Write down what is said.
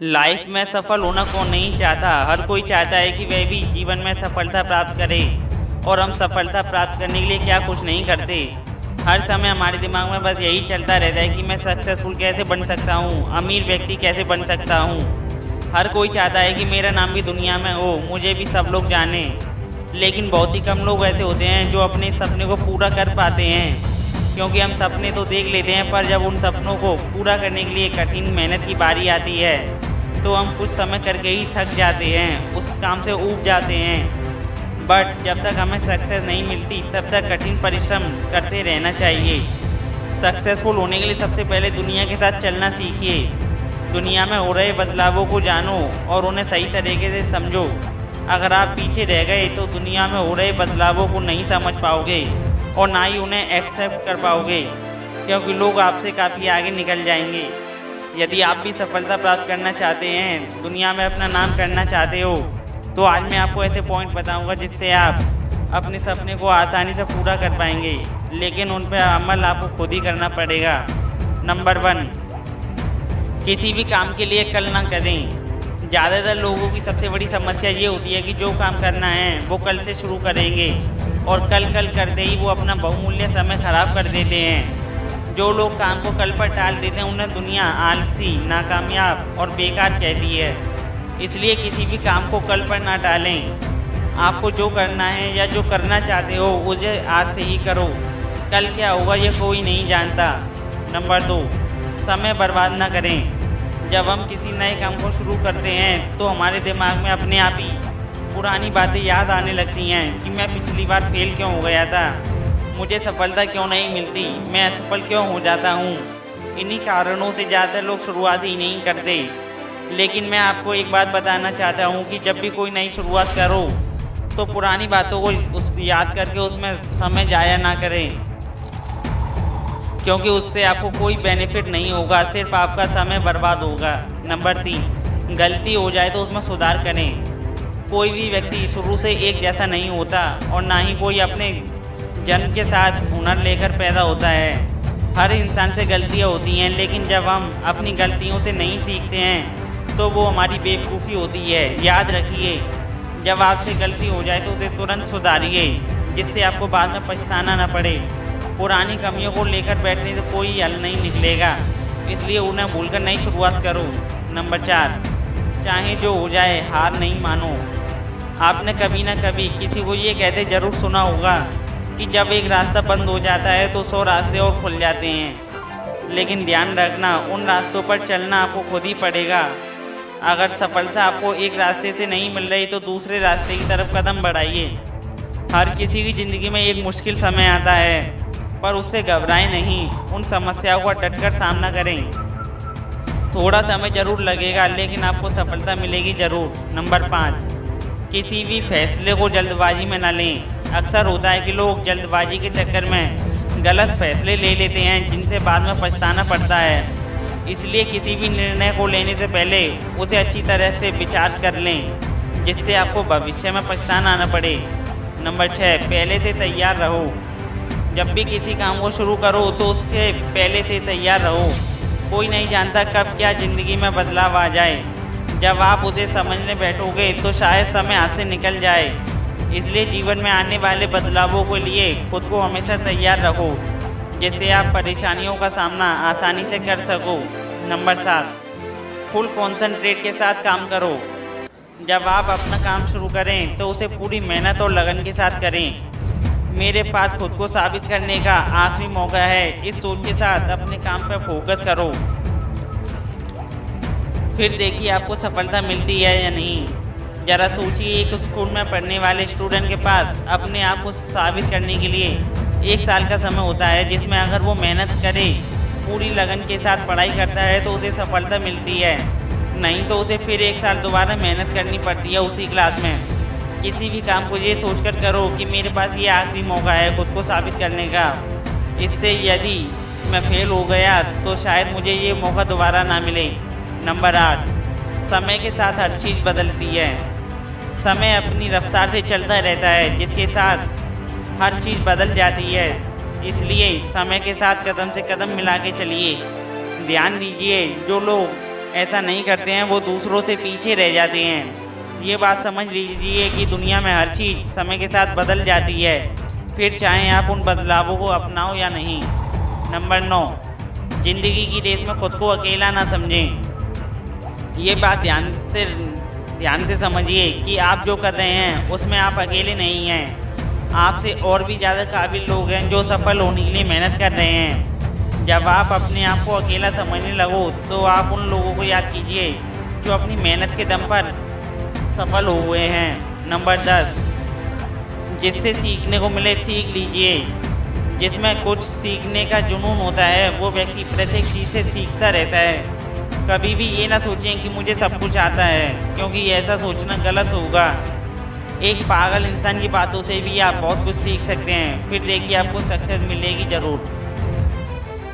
Life में सफल होना कौन नहीं चाहता। हर कोई चाहता है कि वह भी जीवन में सफलता प्राप्त करे। और हम सफलता प्राप्त करने के लिए क्या कुछ नहीं करते। हर समय हमारे दिमाग में बस यही चलता रहता है कि मैं सक्सेसफुल कैसे बन सकता हूँ, अमीर व्यक्ति कैसे बन सकता हूँ। हर कोई चाहता है कि मेरा नाम भी दुनिया में हो, मुझे भी सब लोग जाने। लेकिन बहुत ही कम लोग ऐसे होते हैं जो अपने सपने को पूरा कर पाते हैं। क्योंकि हम सपने तो देख लेते हैं, पर जब उन सपनों को पूरा करने के लिए कठिन मेहनत की बारी आती है तो हम कुछ समय करके ही थक जाते हैं, उस काम से ऊब जाते हैं। बट जब तक हमें सक्सेस नहीं मिलती तब तक कठिन परिश्रम करते रहना चाहिए। सक्सेसफुल होने के लिए सबसे पहले दुनिया के साथ चलना सीखिए। दुनिया में हो रहे बदलावों को जानो और उन्हें सही तरीके से समझो। अगर आप पीछे रह गए तो दुनिया में हो रहे बदलावों को नहीं समझ पाओगे और ना ही उन्हें एक्सेप्ट कर पाओगे, क्योंकि लोग आपसे काफ़ी आगे निकल जाएंगे। यदि आप भी सफलता प्राप्त करना चाहते हैं, दुनिया में अपना नाम करना चाहते हो, तो आज मैं आपको ऐसे पॉइंट बताऊंगा जिससे आप अपने सपने को आसानी से पूरा कर पाएंगे। लेकिन उन पर अमल आपको खुद ही करना पड़ेगा। नंबर 1, किसी भी काम के लिए कल ना करें। ज़्यादातर लोगों की सबसे बड़ी समस्या ये होती है कि जो काम करना है वो कल से शुरू करेंगे और कल करते ही वो अपना बहुमूल्य समय खराब कर देते हैं। जो लोग काम को कल पर टाल देते हैं उन्हें दुनिया आलसी, नाकामयाब और बेकार कहती है। इसलिए किसी भी काम को कल पर ना टालें। आपको जो करना है या जो करना चाहते हो उसे आज से ही करो। कल क्या होगा ये कोई नहीं जानता। नंबर 2, समय बर्बाद ना करें। जब हम किसी नए काम को शुरू करते हैं तो हमारे दिमाग में अपने आप ही पुरानी बातें याद आने लगती हैं कि मैं पिछली बार फेल क्यों हो गया था, मुझे सफलता क्यों नहीं मिलती, मैं असफल क्यों हो जाता हूँ। इन्हीं कारणों से ज़्यादातर लोग शुरुआत ही नहीं करते। लेकिन मैं आपको एक बात बताना चाहता हूँ कि जब भी कोई नई शुरुआत करो तो पुरानी बातों को याद करके उसमें समय जाया ना करें, क्योंकि उससे आपको कोई बेनिफिट नहीं होगा, सिर्फ आपका समय बर्बाद होगा। नंबर 3, गलती हो जाए तो उसमें सुधार करें। कोई भी व्यक्ति शुरू से एक जैसा नहीं होता और ना ही कोई अपने जन्म के साथ हुनर लेकर पैदा होता है। हर इंसान से गलतियाँ होती हैं, लेकिन जब हम अपनी गलतियों से नहीं सीखते हैं तो वो हमारी बेवकूफ़ी होती है। याद रखिए, जब आपसे गलती हो जाए तो उसे तुरंत सुधारिए, जिससे आपको बाद में पछताना न पड़े। पुरानी कमियों को लेकर बैठने से कोई हल नहीं निकलेगा, इसलिए उन्हें भूलकर नई शुरुआत करो। नंबर 4, चाहे जो हो जाए हार नहीं मानो। आपने कभी ना कभी किसी को ये कहते ज़रूर सुना होगा कि जब एक रास्ता बंद हो जाता है तो 100 रास्ते और खुल जाते हैं। लेकिन ध्यान रखना, उन रास्तों पर चलना आपको खुद ही पड़ेगा। अगर सफलता आपको एक रास्ते से नहीं मिल रही तो दूसरे रास्ते की तरफ कदम बढ़ाइए। हर किसी की ज़िंदगी में एक मुश्किल समय आता है, पर उससे घबराएं नहीं, उन समस्याओं का डटकर सामना करें। थोड़ा समय ज़रूर लगेगा, लेकिन आपको सफलता मिलेगी ज़रूर। नंबर 5, किसी भी फैसले को जल्दबाजी में न लें। अक्सर होता है कि लोग जल्दबाजी के चक्कर में गलत फैसले ले लेते हैं, जिनसे बाद में पछताना पड़ता है। इसलिए किसी भी निर्णय को लेने से पहले उसे अच्छी तरह से विचार कर लें, जिससे आपको भविष्य में पछताना न पड़े। नंबर 6, पहले से तैयार रहो। जब भी किसी काम को शुरू करो तो उसके पहले से तैयार रहो। कोई नहीं जानता कब क्या ज़िंदगी में बदलाव आ जाए। जब आप उसे समझने बैठोगे तो शायद समय हाथ से निकल जाए। इसलिए जीवन में आने वाले बदलावों के लिए खुद को हमेशा तैयार रखो, जिससे आप परेशानियों का सामना आसानी से कर सको। नंबर 7, फुल कॉन्संट्रेट के साथ काम करो। जब आप अपना काम शुरू करें तो उसे पूरी मेहनत और लगन के साथ करें। मेरे पास खुद को साबित करने का आखिरी मौका है, इस सोच के साथ अपने काम पर फोकस करो। फिर देखिए आपको सफलता मिलती है या नहीं। ज़रा सोचिए, एक स्कूल में पढ़ने वाले स्टूडेंट के पास अपने आप को साबित करने के लिए 1 साल का समय होता है, जिसमें अगर वो मेहनत करे, पूरी लगन के साथ पढ़ाई करता है तो उसे सफलता मिलती है। नहीं तो उसे फिर 1 साल दोबारा मेहनत करनी पड़ती है उसी क्लास में। किसी भी काम को ये सोचकर करो कि मेरे पास ये आखिरी मौका है खुद को साबित करने का। इससे यदि मैं फेल हो गया तो शायद मुझे ये मौका दोबारा ना मिले। नंबर 8, समय के साथ हर चीज़ बदलती है। समय अपनी रफ्तार से चलता रहता है, जिसके साथ हर चीज़ बदल जाती है। इसलिए समय के साथ कदम से कदम मिला के चलिए। ध्यान दीजिए, जो लोग ऐसा नहीं करते हैं वो दूसरों से पीछे रह जाते हैं। ये बात समझ लीजिए कि दुनिया में हर चीज़ समय के साथ बदल जाती है, फिर चाहे आप उन बदलावों को अपनाओ या नहीं। नंबर 9, जिंदगी की रेस में खुद को अकेला ना समझें। ये बात ध्यान से समझिए कि आप जो कर रहे हैं उसमें आप अकेले नहीं हैं। आपसे और भी ज़्यादा काबिल लोग हैं जो सफल होने के लिए मेहनत कर रहे हैं। जब आप अपने आप को अकेला समझने लगो तो आप उन लोगों को याद कीजिए जो अपनी मेहनत के दम पर सफल हुए हैं। नंबर 10, जिससे सीखने को मिले सीख लीजिए। जिसमें कुछ सीखने का जुनून होता है वो व्यक्ति प्रत्येक चीज़ से सीखता रहता है। कभी भी ये ना सोचें कि मुझे सब कुछ आता है, क्योंकि ऐसा सोचना गलत होगा। एक पागल इंसान की बातों से भी आप बहुत कुछ सीख सकते हैं। फिर देखिए आपको सक्सेस मिलेगी ज़रूर।